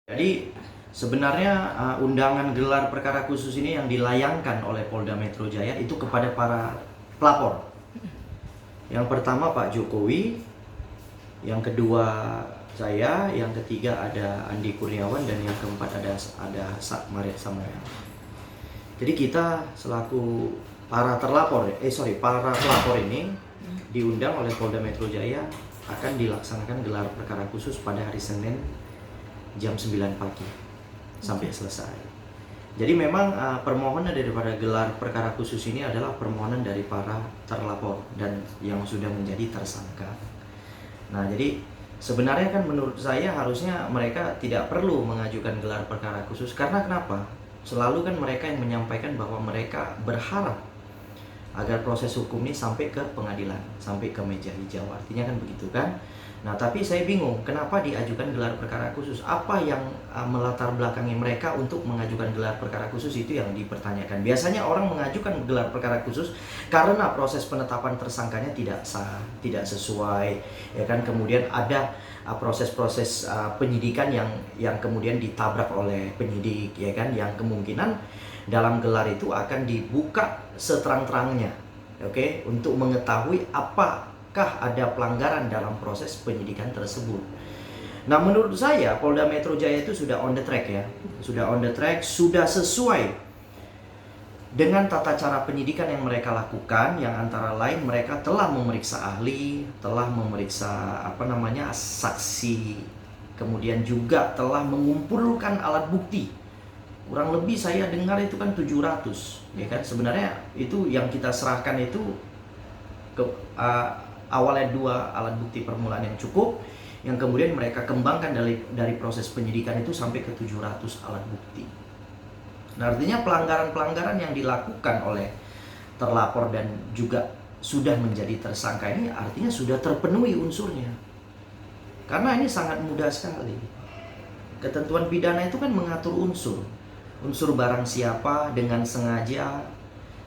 Jadi sebenarnya undangan gelar perkara khusus ini yang dilayangkan oleh Polda Metro Jaya itu kepada para pelapor. Yang pertama Pak Jokowi, yang kedua saya, yang ketiga ada Andi Kurniawan, dan yang keempat ada Maria Samuel. Jadi kita selaku para pelapor ini diundang oleh Polda Metro Jaya akan dilaksanakan gelar perkara khusus pada hari Senin jam 9 pagi sampai selesai. Jadi memang permohonan daripada gelar perkara khusus ini adalah permohonan dari para terlapor dan yang sudah menjadi tersangka. Nah, jadi sebenarnya kan menurut saya harusnya mereka tidak perlu mengajukan gelar perkara khusus. Karena kenapa? Selalu kan mereka yang menyampaikan bahwa mereka berharap agar proses hukum ini sampai ke pengadilan, sampai ke meja hijau. Artinya kan begitu kan? Nah, tapi saya bingung kenapa diajukan gelar perkara khusus. Apa yang melatar belakangi mereka untuk mengajukan gelar perkara khusus, itu yang dipertanyakan. Biasanya orang mengajukan gelar perkara khusus karena proses penetapan tersangkanya tidak sah, tidak sesuai, ya kan? Kemudian ada proses-proses penyidikan yang kemudian ditabrak oleh penyidik, ya kan? Yang kemungkinan dalam gelar itu akan dibuka seterang-terangnya, oke, untuk mengetahui apakah ada pelanggaran dalam proses penyidikan tersebut. Nah, menurut saya Polda Metro Jaya itu sudah on the track ya, sudah sesuai dengan tata cara penyidikan yang mereka lakukan, yang antara lain mereka telah memeriksa ahli, telah memeriksa saksi, kemudian juga telah mengumpulkan alat bukti. Kurang lebih saya dengar itu kan 700, ya kan? Sebenarnya itu yang kita serahkan itu ke awalnya 2 alat bukti permulaan yang cukup, yang kemudian mereka kembangkan dari proses penyidikan itu sampai ke 700 alat bukti. Nah, artinya pelanggaran-pelanggaran yang dilakukan oleh terlapor dan juga sudah menjadi tersangka ini artinya sudah terpenuhi unsurnya. Karena ini sangat mudah sekali. Ketentuan pidana itu kan mengatur unsur barang siapa dengan sengaja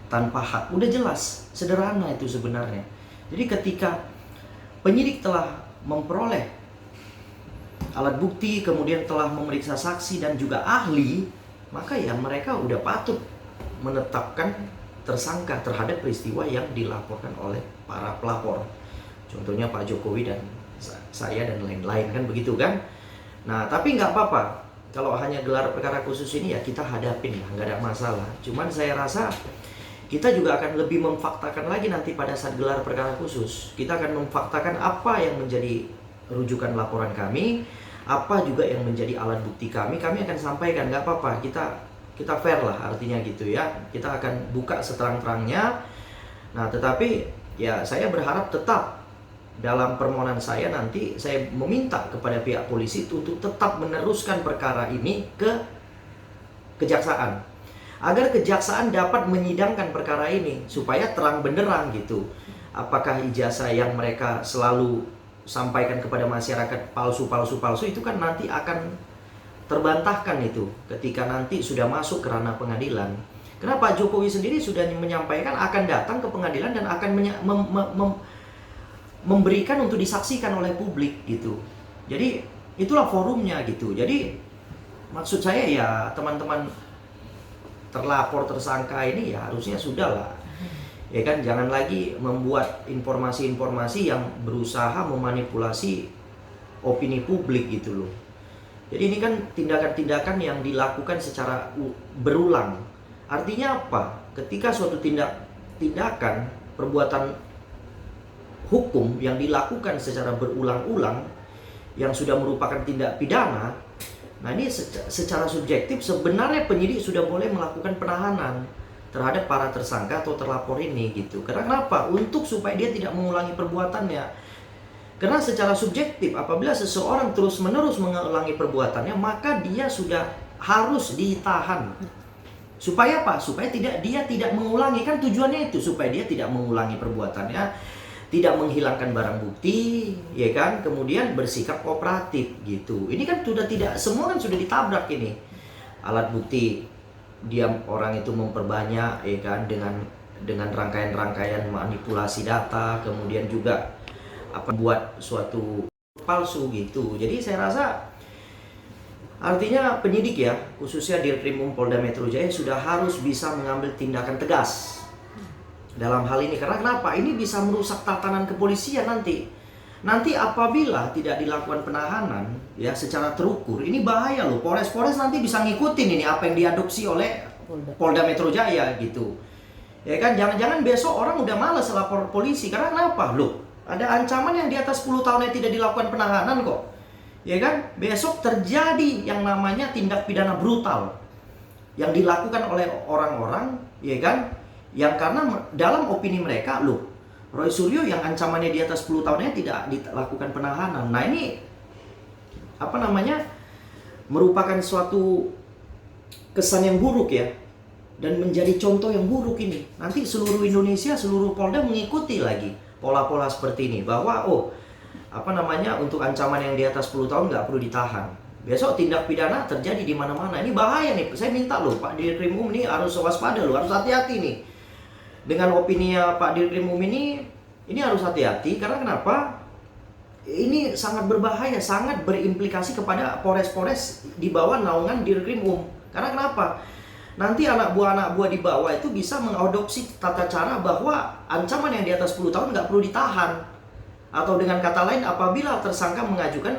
tanpa hak. Udah jelas, sederhana itu sebenarnya. Jadi ketika penyidik telah memperoleh alat bukti, kemudian telah memeriksa saksi dan juga ahli, maka ya mereka udah patut menetapkan tersangka terhadap peristiwa yang dilaporkan oleh para pelapor. Contohnya Pak Jokowi dan saya dan lain-lain, kan begitu kan? Nah, tapi nggak apa-apa. Kalau hanya gelar perkara khusus ini ya kita hadapin lah, nggak ada masalah. Cuman saya rasa kita juga akan lebih memfaktakan lagi nanti pada saat gelar perkara khusus. Kita akan memfaktakan apa yang menjadi rujukan laporan kami, apa juga yang menjadi alat bukti kami akan sampaikan. Nggak apa-apa, kita fair lah, artinya gitu ya. Kita akan buka seterang-terangnya. Nah, tetapi ya saya berharap tetap dalam permohonan saya nanti saya meminta kepada pihak polisi untuk tetap meneruskan perkara ini ke kejaksaan, agar kejaksaan dapat menyidangkan perkara ini supaya terang benderang gitu. Apakah ijazah yang mereka selalu sampaikan kepada masyarakat palsu itu kan nanti akan terbantahkan itu ketika nanti sudah masuk ke ranah pengadilan. Karena Pak Jokowi sendiri sudah menyampaikan akan datang ke pengadilan dan akan memberikan untuk disaksikan oleh publik gitu. Jadi itulah forumnya gitu. Jadi maksud saya ya teman-teman terlapor tersangka ini ya harusnya sudahlah, ya kan, jangan lagi membuat informasi-informasi yang berusaha memanipulasi opini publik gitu loh. Jadi ini kan tindakan-tindakan yang dilakukan secara berulang. Artinya apa? Ketika suatu tindakan perbuatan hukum yang dilakukan secara berulang-ulang yang sudah merupakan tindak pidana, nah ini secara subjektif sebenarnya penyidik sudah boleh melakukan penahanan terhadap para tersangka atau terlapor ini gitu. Karena kenapa? Untuk supaya dia tidak mengulangi perbuatannya. Karena secara subjektif apabila seseorang terus-menerus mengulangi perbuatannya, maka dia sudah harus ditahan. Supaya apa? Supaya dia tidak mengulangi, kan tujuannya itu supaya dia tidak mengulangi perbuatannya, tidak menghilangkan barang bukti, ya kan, kemudian bersikap kooperatif gitu. Ini kan sudah tidak, semua kan sudah ditabrak ini. Alat bukti dia orang itu memperbanyak, ya kan, dengan rangkaian-rangkaian manipulasi data, kemudian juga buat suatu palsu gitu. Jadi saya rasa Artinya penyidik ya, khususnya Dirkrimum Polda Metro Jaya sudah harus bisa mengambil tindakan tegas dalam hal ini. Karena kenapa? Ini bisa merusak tatanan kepolisian nanti. Nanti apabila tidak dilakukan penahanan ya secara terukur, ini bahaya loh. Polres-polres nanti bisa ngikutin ini apa yang diadopsi oleh Polda Metro Jaya gitu. Ya kan, jangan-jangan besok orang udah malas lapor polisi. Karena kenapa? Loh, ada ancaman yang di atas 10 tahun yang tidak dilakukan penahanan kok. Ya kan, besok terjadi yang namanya tindak pidana brutal yang dilakukan oleh orang-orang, ya kan, yang karena dalam opini mereka, loh, Roy Suryo yang ancamannya di atas 10 tahunnya tidak dilakukan penahanan. Nah ini apa namanya, merupakan suatu kesan yang buruk ya, dan menjadi contoh yang buruk ini. Nanti seluruh Indonesia, seluruh Polda mengikuti lagi pola-pola seperti ini, bahwa apa namanya, untuk ancaman yang di atas 10 tahun nggak perlu ditahan. Besok tindak pidana terjadi di mana-mana. Ini bahaya nih. Saya minta loh Pak Dirkrimum ini harus waspada loh, harus hati-hati nih. Dengan opininya Pak Dirkrimum ini harus hati-hati. Karena kenapa? Ini sangat berbahaya, sangat berimplikasi kepada polres-polres di bawah naungan Dirkrimum. Karena kenapa? Nanti anak buah di bawah itu bisa mengadopsi tata cara bahwa ancaman yang di atas 10 tahun nggak perlu ditahan. Atau dengan kata lain, apabila tersangka mengajukan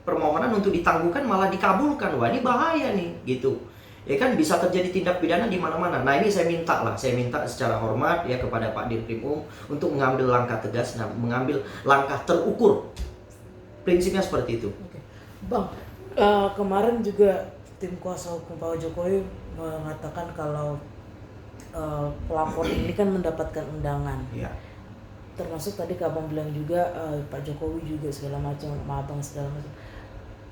permohonan untuk ditangguhkan malah dikabulkan. Wah, ini bahaya nih, gitu. Ya kan, bisa terjadi tindak pidana di mana-mana. Nah, ini saya minta secara hormat ya kepada Pak Dirkrimum untuk mengambil langkah tegas dan mengambil langkah terukur. Prinsipnya seperti itu. Oke. Bang, kemarin juga tim kuasa hukum Pak Jokowi mengatakan kalau pelapor ini kan mendapatkan undangan. Ya. Termasuk tadi Abang bilang juga Pak Jokowi juga segala macam, sama Abang segala macam.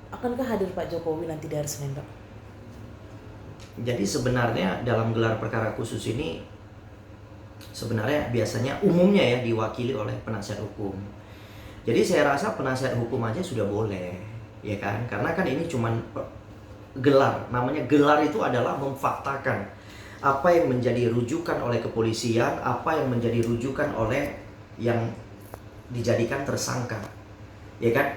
Akankah hadir Pak Jokowi nanti di hari Senin, Pak? Jadi sebenarnya dalam gelar perkara khusus ini sebenarnya biasanya umumnya ya diwakili oleh penasihat hukum. Jadi saya rasa penasihat hukum aja sudah boleh, ya kan? Karena kan ini cuman gelar. Namanya gelar itu adalah memfaktakan apa yang menjadi rujukan oleh kepolisian, apa yang menjadi rujukan oleh yang dijadikan tersangka, ya kan?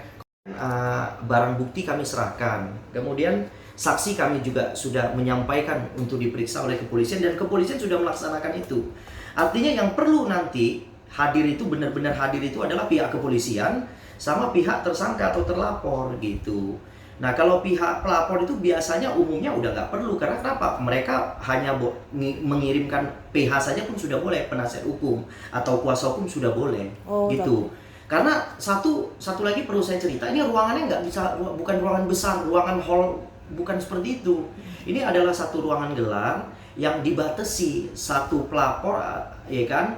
Barang bukti kami serahkan, kemudian saksi kami juga sudah menyampaikan untuk diperiksa oleh kepolisian dan kepolisian sudah melaksanakan itu. Artinya yang perlu nanti hadir itu benar-benar hadir itu adalah pihak kepolisian sama pihak tersangka atau terlapor gitu. Nah kalau pihak pelapor itu biasanya umumnya udah nggak perlu, karena kenapa? Mereka hanya mengirimkan PH saja pun sudah boleh, penasihat hukum atau kuasa hukum sudah boleh, gitu. Karena satu lagi perlu saya cerita, ini ruangannya nggak bisa, bukan ruangan besar, ruangan hall, bukan seperti itu. Ini adalah satu ruangan gelar yang dibatasi satu pelapor, ya kan?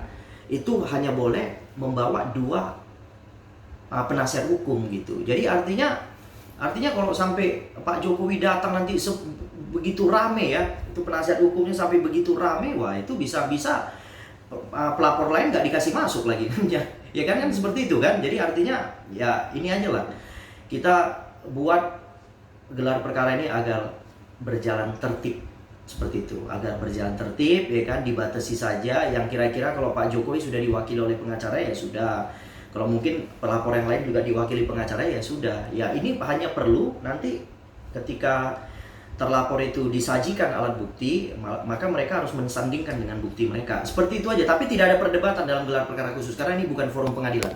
Itu hanya boleh membawa 2 penasihat hukum gitu. Jadi artinya kalau sampai Pak Jokowi datang nanti begitu rame ya, itu penasihat hukumnya sampai begitu rame, wah itu bisa-bisa pelapor lain nggak dikasih masuk lagi. Ya kan seperti itu kan. Jadi artinya ya ini aja lah, kita buat gelar perkara ini agar berjalan tertib, seperti itu, agar berjalan tertib, ya kan, dibatasi saja yang kira-kira kalau Pak Jokowi sudah diwakili oleh pengacara ya sudah. Kalau mungkin pelapor yang lain juga diwakili pengacara ya sudah. Ya ini hanya perlu nanti ketika terlapor itu disajikan alat bukti, maka mereka harus mensandingkan dengan bukti mereka. Seperti itu aja, tapi tidak ada perdebatan dalam gelar perkara khusus karena ini bukan forum pengadilan.